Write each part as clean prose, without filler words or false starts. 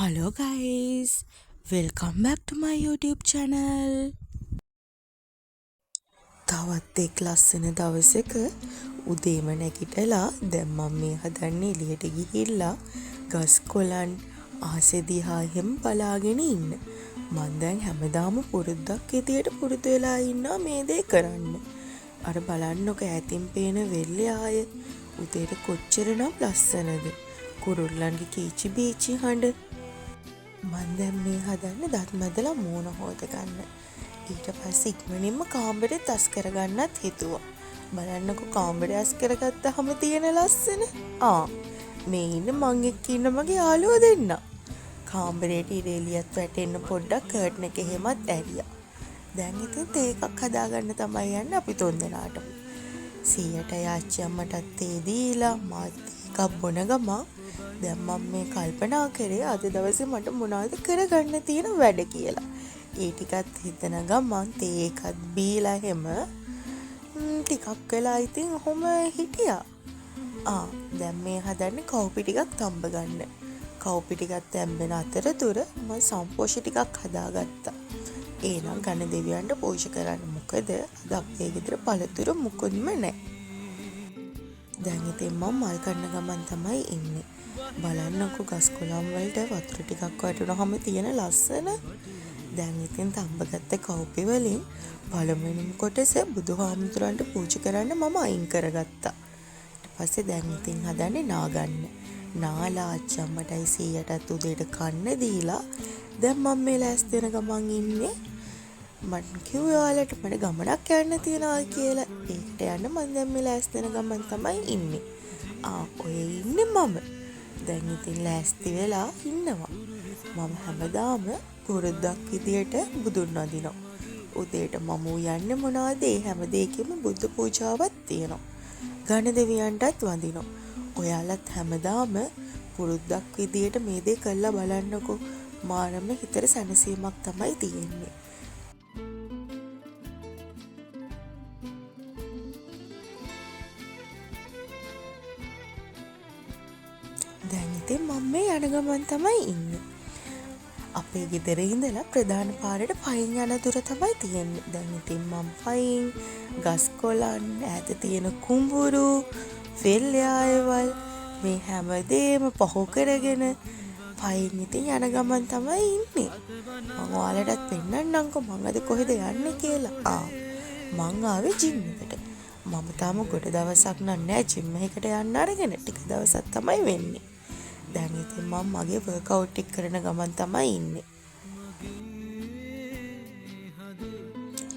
Hello guys, welcome back to my YouTube channel. තවත් එක් ලස්සන දවසක උදේම නැගිටලා දැන් මම මේ හදන්නේ එළියට ගිහිල්ලා ගස් කොළන් ආසෙ දිහා හැම බලාගෙන ඉන්න. මම දැන් හැමදාම පුරුද්දක් විදියට පුරුදු වෙලා ඉන්නවා මේ දේ කරන්න. අර බලන්නකො ඈතින් පේන වෙල්ලේ ආය උදේට කොච්චරනම් ලස්සනද. කුරුල්ලන්ගේ කීචි බීචි හඬ. මම දැන් මේ හදන්නේ දත් මැදලා මූණ හොද ගන්න. ඊට පස්සේ ඉක්මනින්ම කාමරේ තස් කරගන්නත් හිතුවා. බලන්නකො කාමරේ අස් කරගත්තාම තියෙන ලස්සන. මේ ඉන්න මං එක්ක ඉන්න මගේ යාළුවෝ දෙන්න. කාමරේට ඉරේලියත් වැටෙන්න පොඩ්ඩක් කර්ටන් එක එහෙමත් ඇරියා. දැන් ඉතින් තේ එකක් හදාගන්න තමයි යන්නේ අපි තුන්දෙනාටම. සීයට යාච්චි අම්මටත් තේ දීලා මාත් එකක් බොන ගමන් දැන් මම මේ කල්පනා කරේ අද දවසේ මට මොනවද කරගන්න තියෙන වැඩ කියලා. ඒ ටිකත් හිතන ගමන් තේ එකක් බීලා හැම ටිකක් වෙලා ඉතින් ඔහොම හිටියා. දැන් මේ හදන්නේ කව්පි ටිකක් තම්බ ගන්න. කව්පි ටිකක් තැම්බෙන අතරතුර මම සම්පෝෂ ටිකක් හදාගත්තා. ඒනම් ගණ දෙවියන්ට පෝෂ කරන්න. මොකද අද අපේ ගෙදර පළතුරු මුකුත්ම නැහැ. දැන් ඉතින් මම මල් කන්න ගමන් තමයි ඉන්නේ. බලන්නකො ගස් කොළන් වලට වතුර ටිකක් වටුනහම තියෙන ලස්සන. දැන් ඉතින් තඹගත්ත කව්පි වලින් පළවෙනිම කොටස බුදුහාමුදුරන්ට පූජා කරන්න මම අයින් කරගත්තා. ඊට පස්සේ දැන් ඉතින් හදන්නේ නාගන්න. නාලා අච්චම්මටයි සීයටත් උදේට කන්න දීලා දැන් මම මේ ලෑස්ති වෙන ගමන් ඉන්නේ. මට කිව්වා ඔයාලට මට ගමනක් යන්න තියනවා කියලා. ඒකට යන්න මම දැන් මේ ලෑස්ති වෙන ගමන් තමයි ඉන්නේ. ඔය ඉන්නේ මම. දැන් ඉතින් ලෑස්ති වෙලා ඉන්නවා. මම හැමදාම පුරුද්දක් විදියට බුදුන් වඳිනවා. උදේට මම යන්නේ මොනවද? ඒ හැම දෙයකම බුද්ධ පූජාවක් තියෙනවා. ගණ දෙවියන්ටත් වඳිනවා. ඔයාලත් හැමදාම පුරුද්දක් විදියට මේ දේ කරලා බලන්නකෝ. මාරම හිතට සැනසීමක් තමයි තියෙන්නේ. දැන් ඉතින් මම මේ යන ගමන් තමයි ඉන්නේ. අපේ ගෙදර ඉඳලා ප්‍රධාන පාරට පයින් යන දුර තමයි තියෙන්නේ. දැන් ඉතින් මම පයින් ගස් කොළන් ඈත තියෙන කුඹුරු වෙල්යායවල් මේ හැමදේම පහු කරගෙන පයින් ඉතින් යන ගමන් තමයි ඉන්නේ. මම ඔයාලටත් පෙන්නන්නම්කෝ මම අද කොහෙද යන්නේ කියලා. මං ආවේ ජිම් එකට. මම තාම ගොඩ දවසක් නෑ ජිම් එකකට යන්න අරගෙන. ටික දවසක් තමයි වෙන්නේ. දැන් ඉතින් මම මගේ වර්ක්අවුට් එක කරන ගමන් තමයි ඉන්නේ.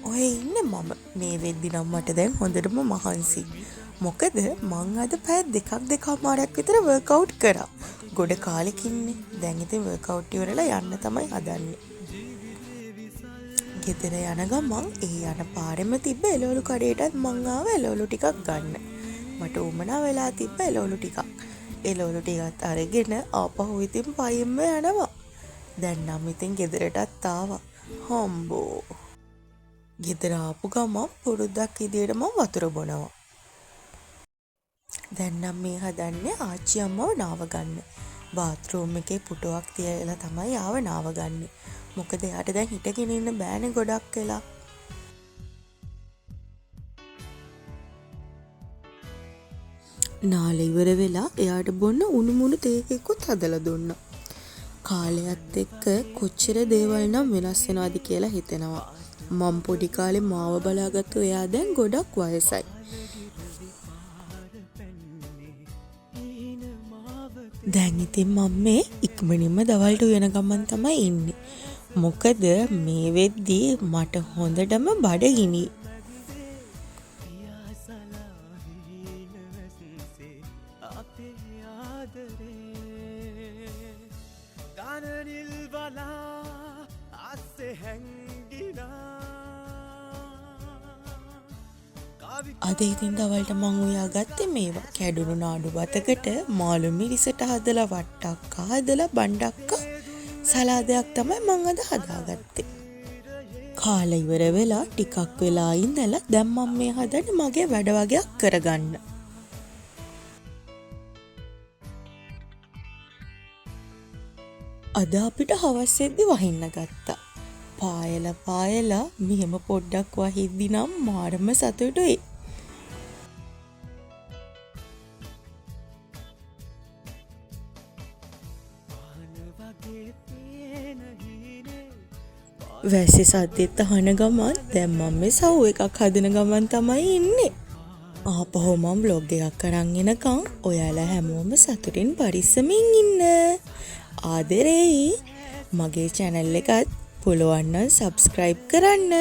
ඔය ඉන්නේ මම. මේ වෙද්දි නම් මට දැන් හොඳටම මහන්සි. මොකද මං අද පැය දෙකමාරක් විතර වර්ක්අවුට් කරා. ගොඩ කාලෙකින්නේ. දැන් ඉතින් වර්ක්අවුට් ඉවරලා යන්න තමයි හදන්නේ. ගෙදර යන ගමන් ඒ යන පාරෙම තිබ්බ එළවලු කඩේටත් මං ආව එළවලු ටිකක් ගන්න. මට උමනා වෙලා තිබ්බ එළවලු ටිකක්. එළවලු ටිකත් අරගෙන ආපහු ඉතින් පයින්ම යනවා. දැන් නම් ඉතින් ගෙදරටත් ආවා. හම්බෝ. ගෙදර ආපු ගමන් පුරුද්දක් විදියට මම වතුර බොනවා. දැන් නම් මේ හදන්නේ ආච්චි අම්මව නාව ගන්න. බාත්රූම් එකේ පුටුවක් තියලා තමයි ආව නාව ගන්න. මොකද එයාට දැන් හිටගෙන ඉන්න බෑනේ ගොඩක් වෙලා. නාලා ඉවර වෙලා එයාට බොන්න උණු මුණු තේ එකකුත් හදලා දුන්නා. කාලයත් එක්ක කොච්චර දේවල් නම් වෙනස් වෙනවද කියලා හිතෙනවා. මම පොඩි කාලේ මාව බලාගත්තු එයා දැන් ගොඩක් වයසයි. දැන් ඉතින් මම මේ ඉක්මනින්ම දවල්ට උයන ගමන් තමයි ඉන්නේ. මොකද මේ වෙද්දි මට හොඳටම බඩගිනි. අද ඉතින් දවල්ට මං උයාගත්තේ මේවා. කැඩුණු නාඩු බතකට මාළු මිරිසට හදලා වට්ටක්ක හදලා බණ්ඩක්ක සලාදයක් තමයි මං අද හදාගත්තේ. කාලා ඉවර වෙලා ටිකක් වෙලා ඉඳලා දැන් මම මේ හදන්නේ මගේ වැඩ වගේක් කරගන්න. අද අපිට හවස් වෙද්දි වහින්න ගත්තා. පායලා මෙහෙම පොඩ්ඩක් වහිද්දි නම් මාරම සතුටුයි. වැසි සද්දෙත් අහන ගමන් දැන් මම මේ සව් එකක් හදන ගමන් තමයි ඉන්නේ. ආපහු මම බ්ලොග් එකක් අරන් එනකම් ඔයාලා හැමෝම සතුටින් පරිස්සමින් ඉන්න. ආදරෙයි. මගේ channel එකත් පුළුවන් නම් subscribe කරන්න.